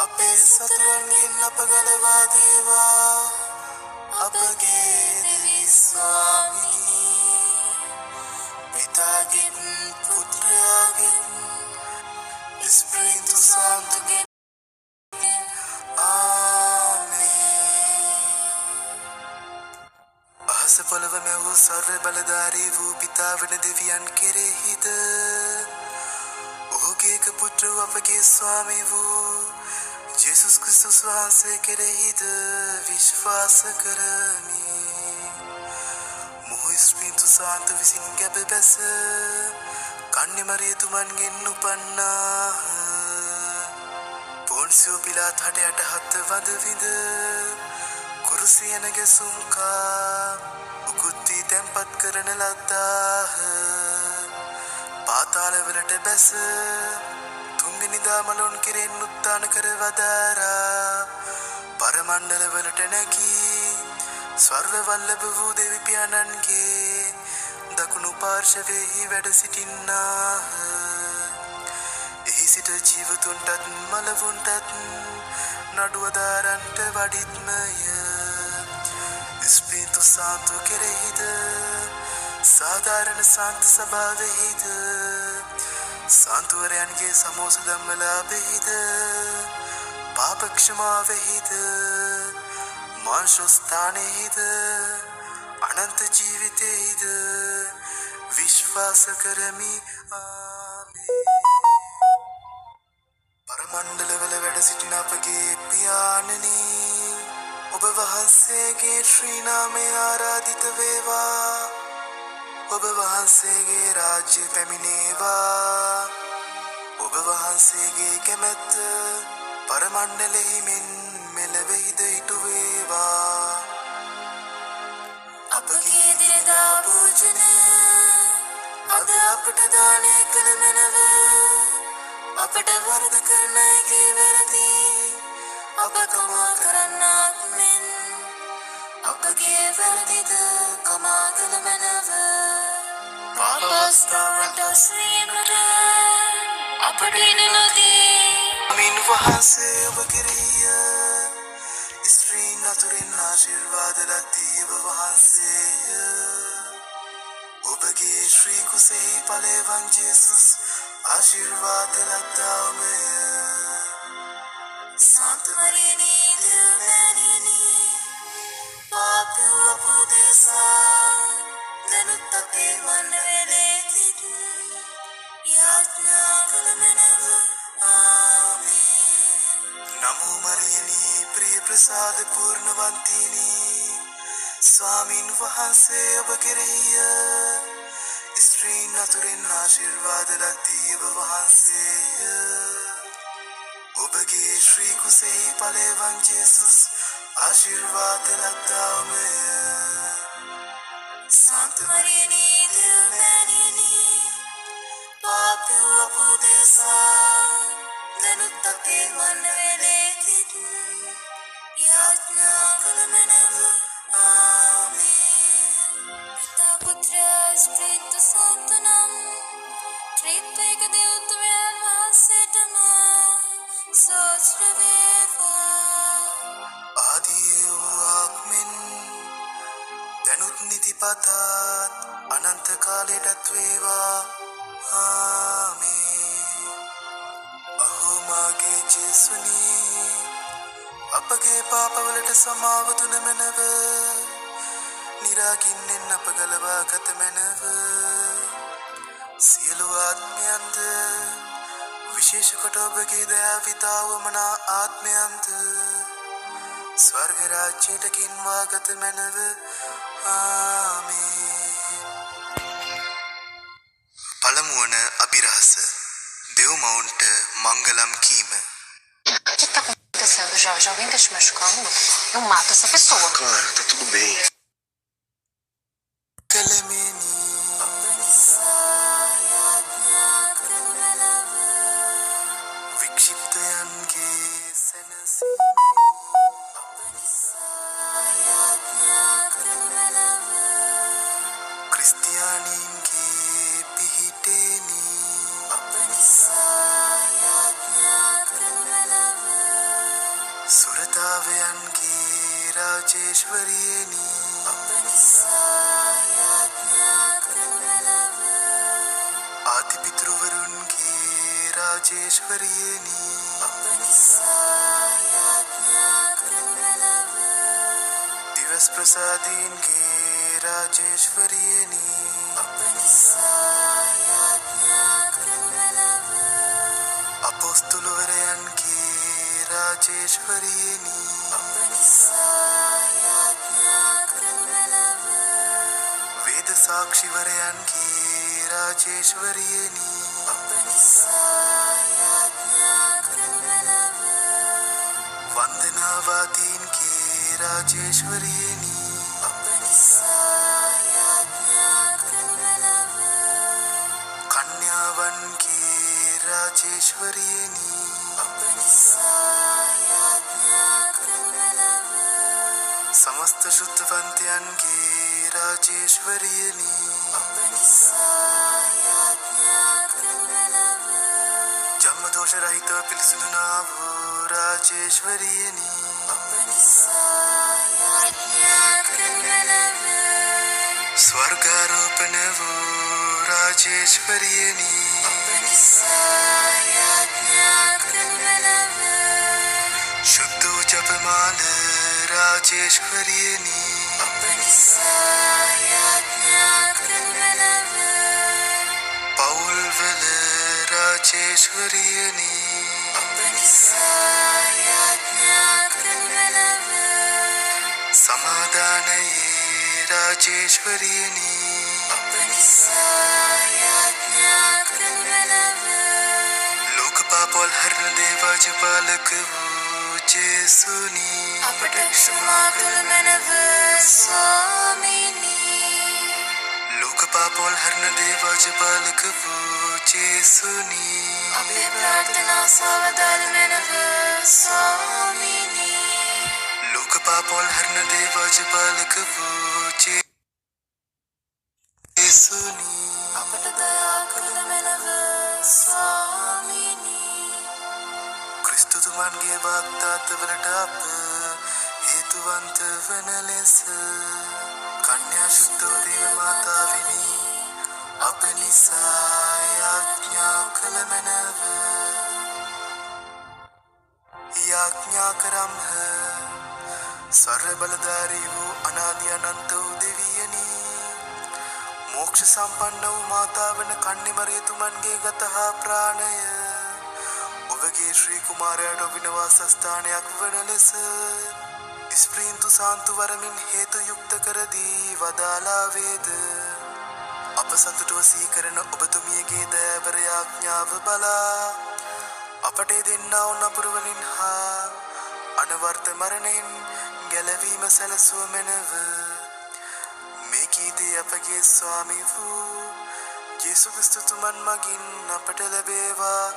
අපේ සතුරන්ගෙන් අප ගලවා දේවා අපගේ දෙවි ස්වාමිනී පිතාගෙන් පුත්‍රයාගෙන් Espírito Santo que අහස පොළව මැවූ සර්ව බලධාරී වූ පිතාවන දෙවියන් කෙරෙහිද ඔහුගේ එක පුත්‍ර වූ අපගේ ස්වාමී වූ ජේසුස් ක්‍රිස්තුස් වහන්සේ කෙරෙහිද විශ්වාස කරමි. මොහු ස්පීන්තු සාන්ත විසින් ගැබ බැස කන්‍යමරියතුමන්ගෙන් උපන්නාහ. පොන්සියෝ පිලාත් හට හත්ත වද විඳ කුරුසියන ගැසුම්කා උකුත්වී තැන්පත් කරන ලද්දාහ. පාතාලවලට බැස තුන්වෙනිදා මලොන් කෙරෙන් උත්ථාන කර වදාරා පරමණ්ඩලවලට නැගී ස්වර්ග වල්ලභ වූ දෙවි පියාණන්ගේ දකුණු පාර්ශවයෙහි වැඩ සිටින්නාහ. එහි සිට ජීවතුන්ටත් මලවුන්ටත් නඩුවදාරන්ට වඩිත්මය. ස්පීන්තු සාන්තු කෙරෙහිද සාධාරණ සාන්ත සභාවෙහිද සාන්තුවරයන්ගේ සමෝස ධම්මලාභෙහිද පාපක්ෂමාවෙහිද මාංශස්ථානෙහිද අනන්ත ජීවිතෙහිද විශ්වාස කරමි. පරමණ්ඩලවල වැඩ සිටින අපගේ පියාණනි ඔබ වහන්සේගේ ශ්‍රී නාමය ආරාධිත වේවා. ඔබ වහන්සේගේ රාජ්‍ය පැමිණේවා. ඔබ වහන්සේගේ කැමැත්ත පරමණ්ඩලෙහි මෙන් මෙලොවෙහිද ඉටු වේවා. අපගේ දිනදා භෝජනය අද අපට දානය කළ මැනව. අපට වරද කරන අයගේ වැරදි අප කමා කරන්නාක් මෙන් අපගේ වැරදිද කමා කළ මැනව. පාපස්ථාවට අස්වීමට අපට ඉඩ නොදී මින් වහන්සේ ඔබ කෙරෙහිය ස්ත්‍රීන් අතුරින් ආශිර්වාද ලද්දී ඔබ වහන්සේය. ඔබගේ ශ්‍රී කුසෙහි ඵලයවන් ජේසුස් ආශිර්වාද ලද්දාමය. සාන්ත මරියනී දෙව්මෑණියනි පාපය අපෝදේසා දැනුත් අපේ මරණ වේලේදීත් යාඥා කළ මැනව. ආමේන්. නමෝ මරියනී ප්‍රිය ප්‍රසාද පූර්ණවන්තිනි ස්වාමින් වහන්සේ ඔබ කෙරෙහිය ස්ත්‍රීන් අතුරින් ආශිර්වාද ලද්දී ඔබ වහන්සේය. ඔබගේ ශ්‍රී කුසෙහි ඵලයවන් ජේසුස් ආශිර්වාද ලද්දාමය. සාන්ත මරියනී දෙව්මෑණියනි පාපය අපෝදේසා දැනුත් අපේ මරණ වේලේදීත් යාඥා කළ මැනව. ආමේන්. පිතා පුත්‍ර ස්පීන්තු සාන්ත නම් ත්‍රිත්වයික දෙව්තුමයන් වහන්සේටම සෝත්‍ර වේවා. ආදී වූ ආත්මෙන් දැනුත් නිතිපතත් අනන්ත කාලයටත් වේවා. ආමේන්. අහෝ මාගේ ජේසුනි අපගේ පාපවලට සමාව දුන මැනව. නිරාගින්නෙන් අප ගලවා ගත මැනව. සියලු ආත්මයන්ද විශේෂ කොට ඔබගේ දයාවිතාව මනා ආත්මයන්ද ස්වර්ග රාජ්‍යයට ගෙන්වා ගත මැනව. ආමේන්. පළමුවන අභිරහස දෙව් මවුන්ට මංගලම් කීම. Já alguém tá te machucando? Eu mato essa pessoa. Claro, tá tudo bem. Kalameni Vikshiptayange Kristiyaninge Pihiteni රාජේශ්වරියනි අප නිසා යාඥා කරනු මැනව ආදිපිතෘවරුන්ගේ රාජේශ්වරියනි අප නිසා යාඥා කරනු මැනව දිවස් ප්‍රසාදීන්ගේ රාජේශ්වරියනි අප නිසා යාඥා කරනු මැනව අපොස්තුලවරයන්ගේ රාජේශ්වරියනි අප නිසා යාඥා කරනු මැනව වේද සාක්ෂිවරයන්ගේ රාජේශ්වරියනි අප නිසා යාඥා කරනු මැනව වන්දනාවාදීන්ගේ රාජේශ්වරියනි අප නිසා යාඥා කරනු මැනව කන්‍යාවන්ගේ රාජේශ්වරියනි අප නිසා යාඥා කරනු මැනව සමස්ත ශුද්ධවන්තයන්ගේ රාජේශ්වරියනි අප නිසා යාඥා කරනු මැනව ජන්මදෝෂ රහිතව පිළිසුදුනා වූ රාජේශ්වරියනි අප නිසා යාඥා කරනු මැනව ස්වර්ගාරෝපණ වූ රාජේශ්වරියනි අප නිසා යාඥා කරනු මැනව ශුද්ධ වූ ජපමාල රාජේශ්වරියනි අප නිසා යාඥා කරනු මැනව පවුල්වල රාජේශ්වරියනි අප නිසා යාඥා කරනු මැනව සමාදානයේ රාජේශ්වරියනි අප නිසා යාඥා කරනු මැනව ලෝකපාපවල් හරණ දේවාජපාලක වූ ජේසුනි අපට ක්ෂමා කළ මැනව ස්වාමීනි ලෝකපාපවල් හරණ දේවාජපාලක වූ ජේසුනි අපේ ප්‍රාර්ථනා සවදාළ මැනව ස්වාමීනි ලෝකපාපවල් හරණ දේවාජපාලක වූ ජේසුනි අපට දයා කළ මැනව ස්වාමීනි ක්‍රිස්තුතුමන්ගේ වාග්දාතවලට අප හේතුවන්ත වන ලෙස කන්‍යා ශුද්ධෝ දේව මාතාවෙනි අප නිසා යාඥා කළ මැනව යාඥා කරම්හ සර්ව බලධාරී වූ අනාදි අනන්ත වූ දෙවියනි මෝක්ෂ සම්පන්න වූ මාතාවන කන්නිමරියතුමන්ගේ ගත හා ප්‍රාණය ඔබගේ ශ්‍රී කුමාරයාට ඔබින වාසස්ථානයක් වන ලෙස ස්ප්‍රීන්තු සාන්තු වරමින් හේතු යුක්ත කරදී වදාලා වේද අප සතුටුව සීකරන ඔබතුමියගේ දයාබර යාඥාව බලා අපට දෙන්නා වූ නපුරවලින් හා අනවර්ථ මරණයෙන් ගැලවීම සැලසුව මැනව මේ කීතේ අපගේ ස්වාමී වූ යේසු ක්‍රිස්තුතුමන් මගින් අපට ලැබේවා.